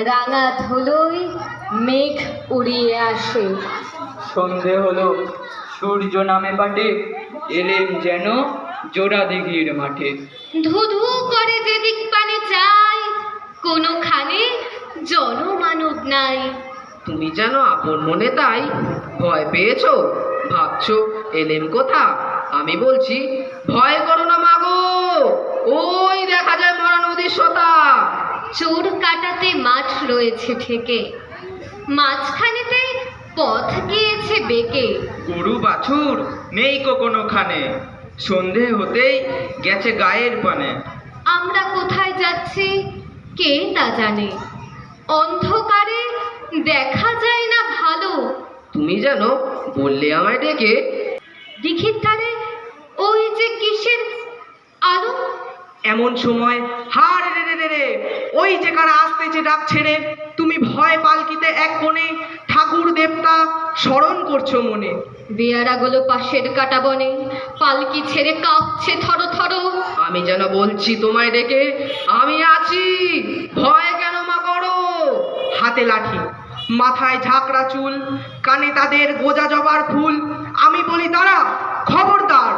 রাঙা ধুলোয় মেঘ উড়িয়ে আসে। সন্ধে হলো, সূর্য নামে পাটে, এলেম যেন জোড়া দিঘির মাঠে। ধু ধু করে যেদিক পানে চাই, কোনোখানে জনমানব নাই। তুমি যেন আপন মনে তাই ভয় পেয়েছো, ভাবছো এলেম কোথা? আমি বলছি ভয় করো না মাগো, ওই দেখা যায় মরা নদীর সোতা। চোর কাটাতে মাঠ রয়েছে ঠেকে, মাঝখানেতে পথ গিয়েছে বেঁকে। গরু বাছুর নেই কোনোখানে, সন্ধে হতেই গেছে গায়ের পানে। আমরা কোথায় যাচ্ছি কে তা জানে, অন্ধকারে দেখা যায় না ভালো। তুমি যেন বললে আমায় ডেকে, দিঘির ধারে ওই যে কিসের আলো। এমন সময় হার রে রে রে রে, ওই যে কারা আসতেছে ডাক ছেড়ে। তুমি ভয় পালকিতে এক কোণে ঠাকুর দেবতা স্মরণ করছো মনে। বেয়ারাগুলো পাশের কাটা বনে পালকি ছেড়ে কাঁপছে থর থর। আমি যেন বলছি তোমায় ডেকে, আমি আছি, ভয় কেন মা করো। হাতে লাঠি, মাথায় ঝাঁকড়া চুল, কানে তাদের গোজা জবার ফুল। আমি বলি দাঁড়া, খবরদার,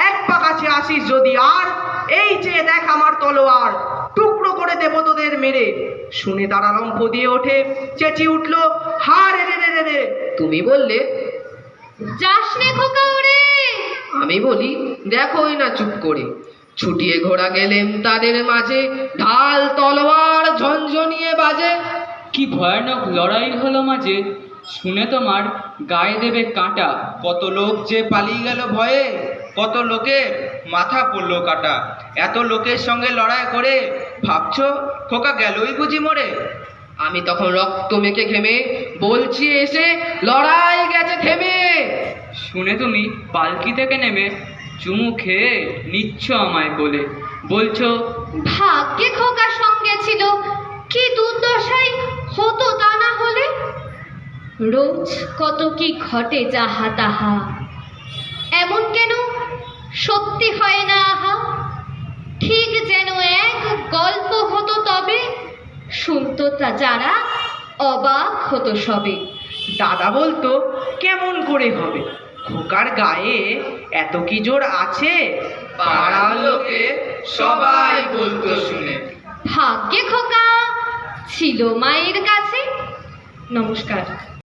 এক পা কাছে আসিস যদি আর, এই চেয়ে দেখ আমার তলোয়ার, টুকরো করে দেব তোদের মেরে। শুনে তারা লম্ফ দিয়ে ওঠে, চেঁচিয়ে উঠলো হার রে রে রে রে। তুমি বললে যাস নে খোকা ওরে। আমি বলি দেখোই না চুপ করে। ছুটিয়ে ঘোড়া গেলেম তাদের মাঝে, ঢাল তলোয়ার ঝনঝনিয়ে বাজে। কি ভয়ানক লড়াই হলো মাঝে, শুনে তোমার গায়ে দেবে কাঁটা। কত লোক যে পালিয়ে গেল ভয়ে, কত লোকের মাথা পড়লো কাটা। এত লোকের সঙ্গে লড়াই করে ভাবছো খোকা গেলই বুঝি মরে। আমি তখন রক্ত মেখে ঘেমে বলছি এসে লড়াই গেছে থেমে। শুনে তুমি পালকি থেকে নেমে চুমু খেয়ে নিচ্ছ আমায় কোলে, বলছো ভাগ্যে খোকা সঙ্গে ছিল, কি দুর্দশাই হতো তা না হলে। রোজ কত কি ঘটে যাহা তাহা, এমন কেন সত্যি হয় না আহা। ঠিক যেন এক গল্প হতো তবে, শুনতো তা যারা অবাক হতো সবে। দাদা বলতো কেমন করে হবে, খোকার গায়ে এত কি জোর আছে। পাড়ার লোকে সবাই বলতো শুনে। ভাগ্যে খোকা ছিল মায়ের কাছে। নমস্কার।